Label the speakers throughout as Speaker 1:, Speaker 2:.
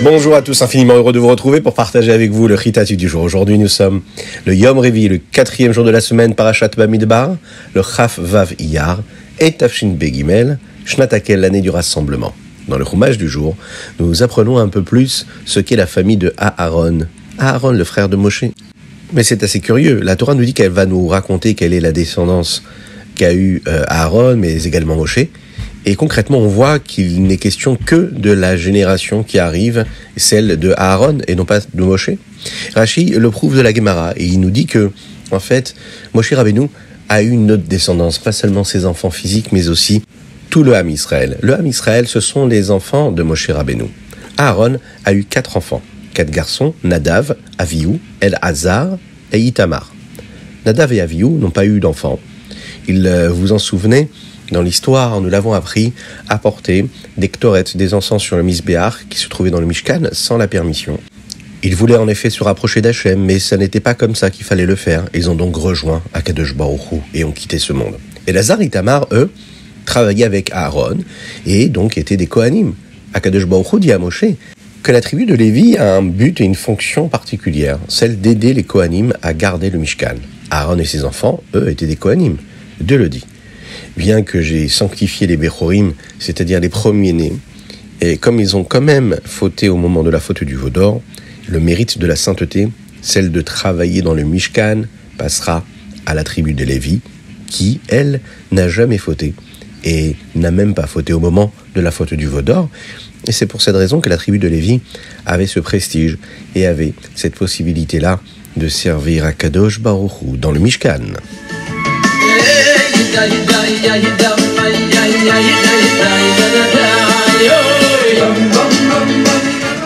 Speaker 1: Bonjour à tous, infiniment heureux de vous retrouver pour partager avec vous le Chitati du jour. Aujourd'hui, nous sommes le Yom Revi, le 4e jour de la semaine, Parashat Bamidbar, le Chaf Vav Iyar, et Tafshin Begimel, Shnatakel, l'année du rassemblement. Dans le Chumash du jour, nous apprenons un peu plus ce qu'est la famille de Aaron. Aaron, le frère de Moshe. Mais c'est assez curieux, la Torah nous dit qu'elle va nous raconter quelle est la descendance qu'a eu Aaron, mais également Moshe. Et concrètement, on voit qu'il n'est question que de la génération qui arrive, celle de Aaron et non pas de Moshe. Rashi le prouve de la Gemara et il nous dit que, en fait, Moshe Rabbeinu a eu une autre descendance, pas seulement ses enfants physiques, mais aussi tout le Ham Israël. Le Ham Israël, ce sont les enfants de Moshe Rabbeinu. Aaron a eu 4 enfants, 4 garçons, Nadav, Avihu, El-Hazar et Itamar. Nadav et Avihu n'ont pas eu d'enfants. Vous en souvenez, dans l'histoire, nous l'avons appris, à porter des ktorettes, des encens sur le Misbéach qui se trouvait dans le Mishkan sans la permission. Ils voulaient en effet se rapprocher d'Hachem, mais ça n'était pas comme ça qu'il fallait le faire. Ils ont donc rejoint Akadosh Baruch Hu et ont quitté ce monde. Et Lazar et Tamar, eux, travaillaient avec Aaron et donc étaient des Kohanim. Akadosh Baruch Hu dit à Moshe que la tribu de Lévi a un but et une fonction particulière, celle d'aider les Kohanim à garder le Mishkan. Aaron et ses enfants, eux, étaient des Kohanim. Dieu le dit. Bien que j'ai sanctifié les Bechorim, c'est-à-dire les premiers-nés, et comme ils ont quand même fauté au moment de la faute du veau d'or, le mérite de la sainteté, celle de travailler dans le Mishkan, passera à la tribu de Lévi, qui, elle, n'a jamais fauté, et n'a même pas fauté au moment de la faute du veau d'or. Et c'est pour cette raison que la tribu de Lévi avait ce prestige, et avait cette possibilité-là de servir à Kadosh Baruch Hu dans le Mishkan.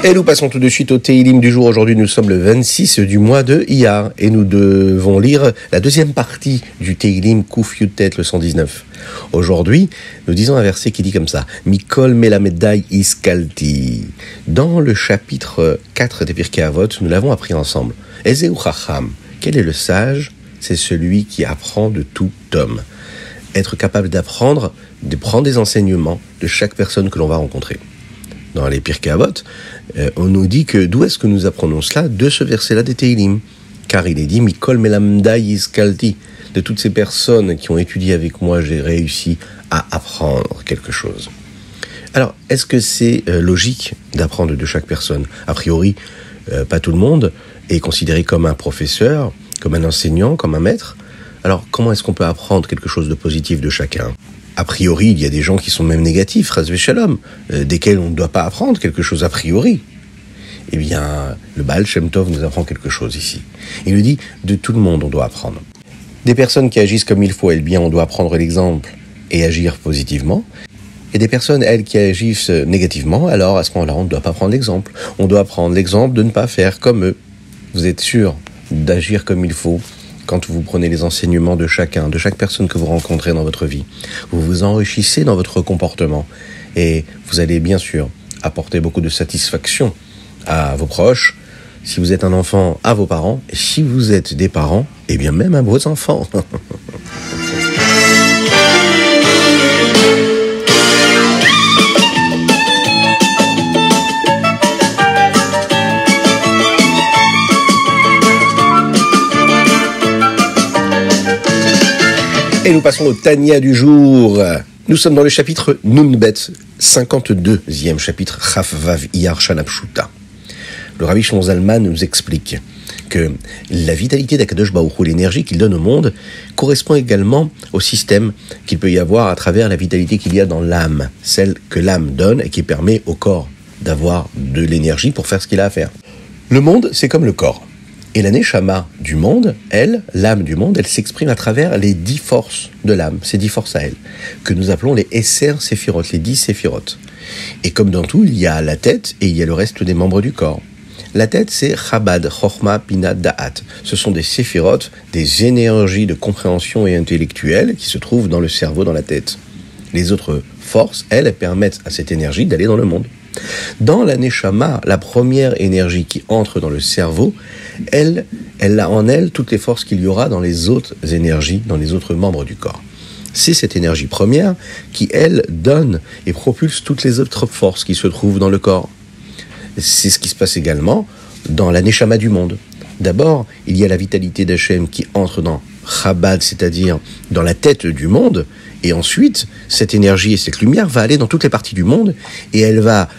Speaker 1: Et nous passons tout de suite au Teilim du jour. Aujourd'hui, nous sommes le 26 du mois de Iyar et nous devons lire la deuxième partie du Teilim Kuf Yutet, le 119. Aujourd'hui, nous disons un verset qui dit comme ça: Mikol melamedai iskalti. Dans le chapitre 4 des Pirkei Avot, nous l'avons appris ensemble. Ezeu chacham. Quel est le sage? C'est celui qui apprend de tout homme. Être capable d'apprendre, de prendre des enseignements de chaque personne que l'on va rencontrer. Dans les Pirkei Avot, on nous dit que d'où est-ce que nous apprenons cela? De ce verset-là des Teilim. Car il est dit, Mikol melamdai iskalti. De toutes ces personnes qui ont étudié avec moi, j'ai réussi à apprendre quelque chose. Alors, est-ce que c'est logique d'apprendre de chaque personne? A priori, pas tout le monde est considéré comme un professeur, comme un enseignant, comme un maître. Alors, comment est-ce qu'on peut apprendre quelque chose de positif de chacun? A priori, il y a des gens qui sont même négatifs, Chas v'Shalom, desquels on ne doit pas apprendre quelque chose a priori. Eh bien, le Baal Shem Tov nous apprend quelque chose ici. Il nous dit, de tout le monde, on doit apprendre. Des personnes qui agissent comme il faut, eh bien, on doit prendre l'exemple et agir positivement. Et des personnes, elles, qui agissent négativement, alors à ce moment-là, on ne doit pas prendre l'exemple. On doit prendre l'exemple de ne pas faire comme eux. Vous êtes sûr d'agir comme il faut quand vous prenez les enseignements de chacun, de chaque personne que vous rencontrez dans votre vie. Vous vous enrichissez dans votre comportement et vous allez bien sûr apporter beaucoup de satisfaction à vos proches, si vous êtes un enfant, à vos parents, et si vous êtes des parents, et bien même à vos enfants. Et nous passons au Tania du jour. Nous sommes dans le chapitre Nunbet, 52e chapitre, Chaf Vav Iyar Shana Pshuta. Le Rabbi Shlomo Zalman nous explique que la vitalité d'Akadosh Baruch Hu, l'énergie qu'il donne au monde, correspond également au système qu'il peut y avoir à travers la vitalité qu'il y a dans l'âme, celle que l'âme donne et qui permet au corps d'avoir de l'énergie pour faire ce qu'il a à faire. Le monde, c'est comme le corps. Et la Neshama du monde, elle, l'âme du monde, elle s'exprime à travers les 10 forces de l'âme, ces 10 forces à elle, que nous appelons les Esser Séphirot, les 10 Séphirot. Et comme dans tout, il y a la tête et il y a le reste des membres du corps. La tête, c'est Chabad, Chochma, Bina, Da'at. Ce sont des Séphirot, des énergies de compréhension et intellectuelle qui se trouvent dans le cerveau, dans la tête. Les autres forces, elles permettent à cette énergie d'aller dans le monde. Dans la Neshama, la première énergie qui entre dans le cerveau, elle a en elle toutes les forces qu'il y aura dans les autres énergies, dans les autres membres du corps. C'est cette énergie première qui, elle, donne et propulse toutes les autres forces qui se trouvent dans le corps. C'est ce qui se passe également dans la Neshama du monde. D'abord, il y a la vitalité d'Hachem qui entre dans Chabad, c'est-à-dire dans la tête du monde, et ensuite, cette énergie et cette lumière va aller dans toutes les parties du monde, et elle va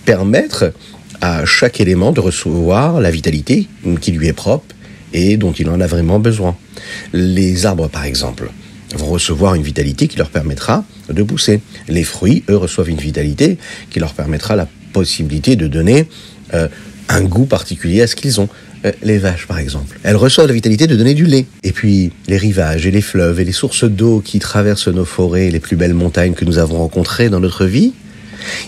Speaker 1: permettre à chaque élément de recevoir la vitalité qui lui est propre et dont il en a vraiment besoin. Les arbres, par exemple, vont recevoir une vitalité qui leur permettra de pousser. Les fruits, eux, reçoivent une vitalité qui leur permettra la possibilité de donner un goût particulier à ce qu'ils ont. Les vaches, par exemple, elles reçoivent la vitalité de donner du lait. Et puis, les rivages et les fleuves et les sources d'eau qui traversent nos forêts, les plus belles montagnes que nous avons rencontrées dans notre vie,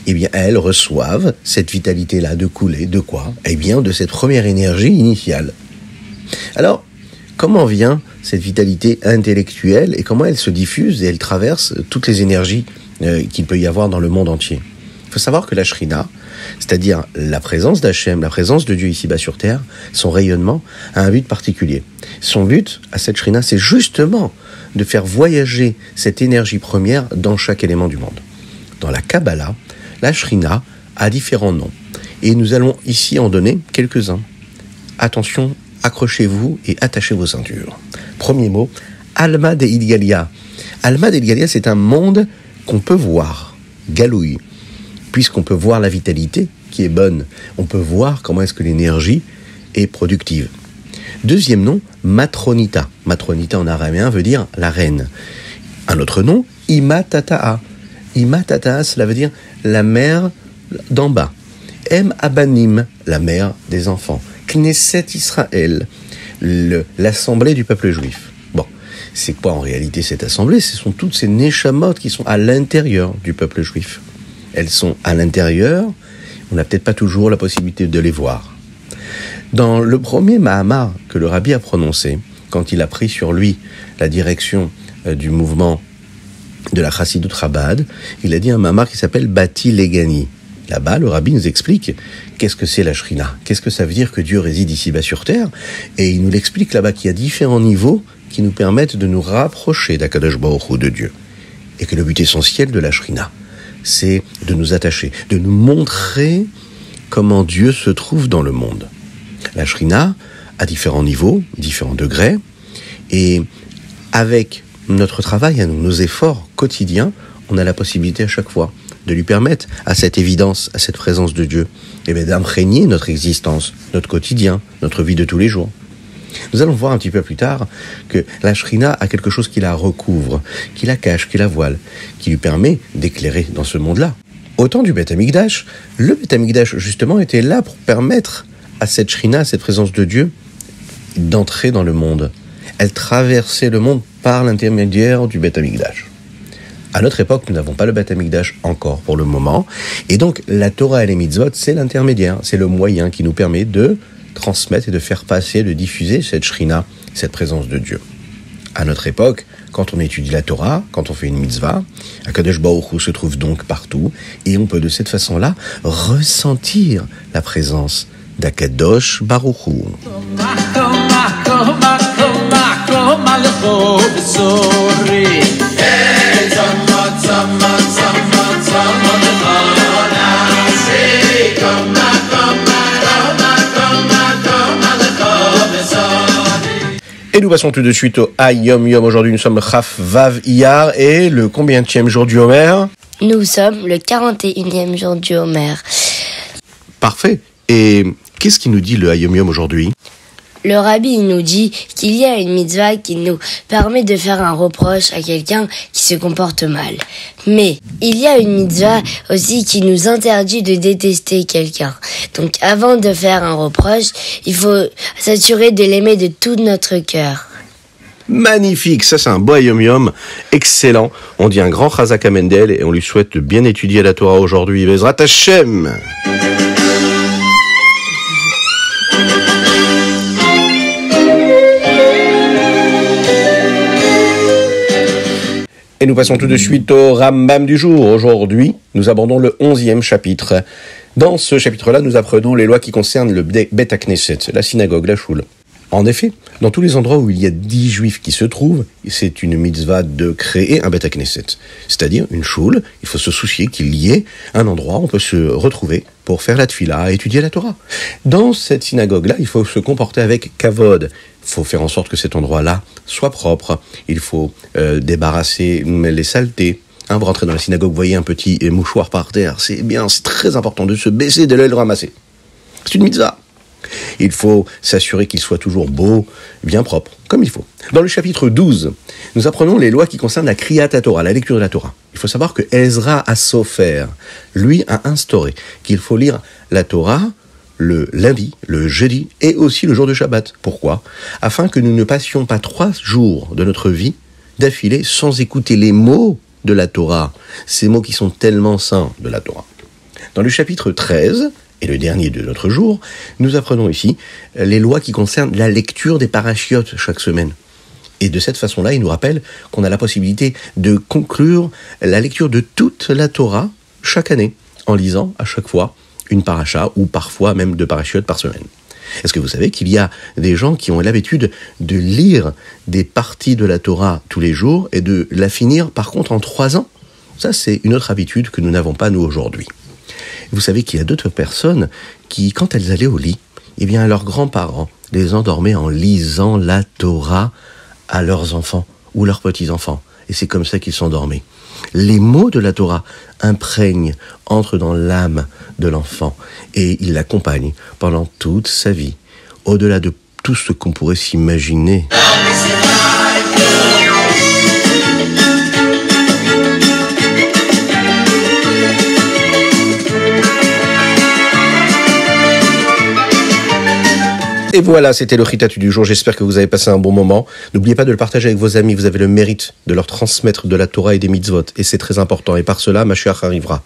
Speaker 1: eh bien, elles reçoivent cette vitalité-là de couler. De quoi ? Eh bien, de cette première énergie initiale. Alors, comment vient cette vitalité intellectuelle et comment elle se diffuse et elle traverse toutes les énergies qu'il peut y avoir dans le monde entier ? Il faut savoir que la Shrina, c'est-à-dire la présence d'Hachem, la présence de Dieu ici-bas sur terre, son rayonnement a un but particulier. Son but à cette Shrina, c'est justement de faire voyager cette énergie première dans chaque élément du monde. Dans la Kabbalah, la Shrina a différents noms. Et nous allons ici en donner quelques-uns. Attention, accrochez-vous et attachez vos ceintures. Premier mot, Alma de Ilgalia. Alma de Ilgalia, c'est un monde qu'on peut voir, Galouille. Puisqu'on peut voir la vitalité qui est bonne, on peut voir comment est-ce que l'énergie est productive. Deuxième nom, Matronita. Matronita en araméen veut dire la reine. Un autre nom, Imatata'a. Imatata'a, cela veut dire la mère d'en bas. Abanim, la mère des enfants. Knesset Israël, l'assemblée du peuple juif. Bon, c'est quoi en réalité cette assemblée ? Ce sont toutes ces neshamot qui sont à l'intérieur du peuple juif. Elles sont à l'intérieur, on n'a peut-être pas toujours la possibilité de les voir. Dans le premier Mahamar que le Rabbi a prononcé, quand il a pris sur lui la direction du mouvement de la Chassidut Chabad, il a dit un Mahamar qui s'appelle Bati Legani. Là-bas, le Rabbi nous explique qu'est-ce que c'est la Shrina, qu'est-ce que ça veut dire que Dieu réside ici-bas sur terre, et il nous l'explique là-bas qu'il y a différents niveaux qui nous permettent de nous rapprocher d'Akadosh Baruch Hu, de Dieu, et que le but essentiel de la Shrina, c'est de nous attacher, de nous montrer comment Dieu se trouve dans le monde. La Shrina a différents niveaux, différents degrés, et avec notre travail, nos efforts quotidiens, on a la possibilité à chaque fois de lui permettre à cette évidence, à cette présence de Dieu, d'imprégner notre existence, notre quotidien, notre vie de tous les jours. Nous allons voir un petit peu plus tard que la Shrina a quelque chose qui la recouvre, qui la cache, qui la voile, qui lui permet d'éclairer dans ce monde-là. Au temps du Beth Amikdash, le Beth Amikdash justement était là pour permettre à cette Shrina, à cette présence de Dieu, d'entrer dans le monde. Elle traversait le monde par l'intermédiaire du Beth Amikdash. À notre époque, nous n'avons pas le Beth Amikdash encore pour le moment, et donc la Torah et les mitzvot, c'est l'intermédiaire, c'est le moyen qui nous permet de transmettre et de faire passer, de diffuser cette Shrina, cette présence de Dieu. À notre époque, quand on étudie la Torah, quand on fait une mitzvah, Akadosh Baruch Hu se trouve donc partout, et on peut de cette façon-là ressentir la présence d'Akadosh Baruch Hu. Et nous passons tout de suite au Hayom Yom. Aujourd'hui, nous sommes le Chaf Vav Iyar et le combienième jour du Homer ?
Speaker 2: Nous sommes le 41e jour du Homer.
Speaker 1: Parfait. Et qu'est-ce qui nous dit le Hayom Yom aujourd'hui ?
Speaker 2: Le Rabbi nous dit qu'il y a une mitzvah qui nous permet de faire un reproche à quelqu'un qui se comporte mal. Mais il y a une mitzvah aussi qui nous interdit de détester quelqu'un. Donc avant de faire un reproche, il faut s'assurer de l'aimer de tout notre cœur.
Speaker 1: Magnifique, ça c'est un beau Hayom Yom, excellent. On dit un grand Chazak Amendel et on lui souhaite de bien étudier la Torah aujourd'hui. Bezrat Hashem. Et nous passons tout de suite au Rambam du jour. Aujourd'hui, nous abordons le 11e chapitre. Dans ce chapitre-là, nous apprenons les lois qui concernent le Bet HaKnesset, la synagogue, la choule. En effet, dans tous les endroits où il y a 10 juifs qui se trouvent, c'est une mitzvah de créer un Bet HaKnesset. C'est-à-dire une choule, il faut se soucier qu'il y ait un endroit où on peut se retrouver pour faire la tfila, étudier la Torah. Dans cette synagogue-là, il faut se comporter avec kavod. Il faut faire en sorte que cet endroit-là soit propre. Il faut débarrasser les saletés. Vous rentrez dans la synagogue, vous voyez un petit mouchoir par terre. C'est très important de se baisser, de le ramasser. C'est une mitzvah. Il faut s'assurer qu'il soit toujours beau, bien propre, comme il faut. Dans le chapitre 12, nous apprenons les lois qui concernent la Kriyat Torah, la lecture de la Torah. Il faut savoir que Ezra HaSofer, lui, a instauré qu'il faut lire la Torah le lundi, le jeudi et aussi le jour de Shabbat. Pourquoi ? Afin que nous ne passions pas 3 jours de notre vie d'affilée sans écouter les mots de la Torah, ces mots qui sont tellement saints de la Torah. Dans le chapitre 13, et le dernier de notre jour, nous apprenons ici les lois qui concernent la lecture des parachiotes chaque semaine. Et de cette façon-là, il nous rappelle qu'on a la possibilité de conclure la lecture de toute la Torah chaque année, en lisant à chaque fois une paracha, ou parfois même 2 parachiotes par semaine. Est-ce que vous savez qu'il y a des gens qui ont l'habitude de lire des parties de la Torah tous les jours et de la finir par contre en 3 ans ? Ça, c'est une autre habitude que nous n'avons pas nous aujourd'hui. Vous savez qu'il y a d'autres personnes qui, quand elles allaient au lit, eh bien, leurs grands-parents les endormaient en lisant la Torah à leurs enfants ou leurs petits-enfants. Et c'est comme ça qu'ils s'endormaient. Les mots de la Torah imprègnent, entrent dans l'âme de l'enfant et ils l'accompagnent pendant toute sa vie, au-delà de tout ce qu'on pourrait s'imaginer. Et voilà, c'était le Ritatu du jour. J'espère que vous avez passé un bon moment. N'oubliez pas de le partager avec vos amis. Vous avez le mérite de leur transmettre de la Torah et des mitzvot. Et c'est très important. Et par cela, Mashiach arrivera.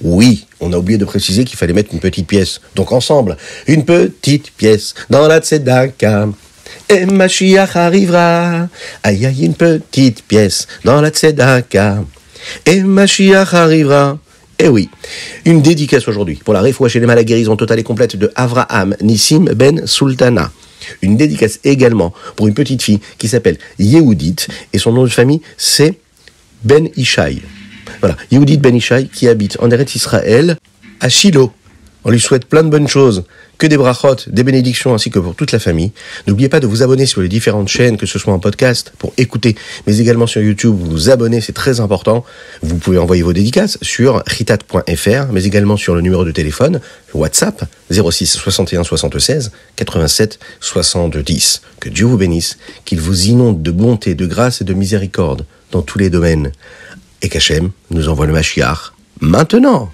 Speaker 1: Oui, on a oublié de préciser qu'il fallait mettre une petite pièce. Donc ensemble, une petite pièce dans la tzedaka. Et Mashiach arrivera. Aïe aïe, une petite pièce dans la tzedaka. Et Mashiach arrivera. Eh oui, une dédicace aujourd'hui pour la refoua shelema, la guérison totale et complète de Avraham Nissim Ben Sultana. Une dédicace également pour une petite fille qui s'appelle Yehudit et son nom de famille c'est Ben Ishai. Voilà, Yehudit Ben Ishai qui habite en Eretz Israël à Shiloh. On lui souhaite plein de bonnes choses, que des brachot, des bénédictions ainsi que pour toute la famille. N'oubliez pas de vous abonner sur les différentes chaînes, que ce soit en podcast pour écouter, mais également sur YouTube, vous abonner, c'est très important. Vous pouvez envoyer vos dédicaces sur ritat.fr, mais également sur le numéro de téléphone, WhatsApp, 06 61 76 87 70. Que Dieu vous bénisse, qu'il vous inonde de bonté, de grâce et de miséricorde dans tous les domaines. Et qu'Hachem nous envoie le Mashiach maintenant.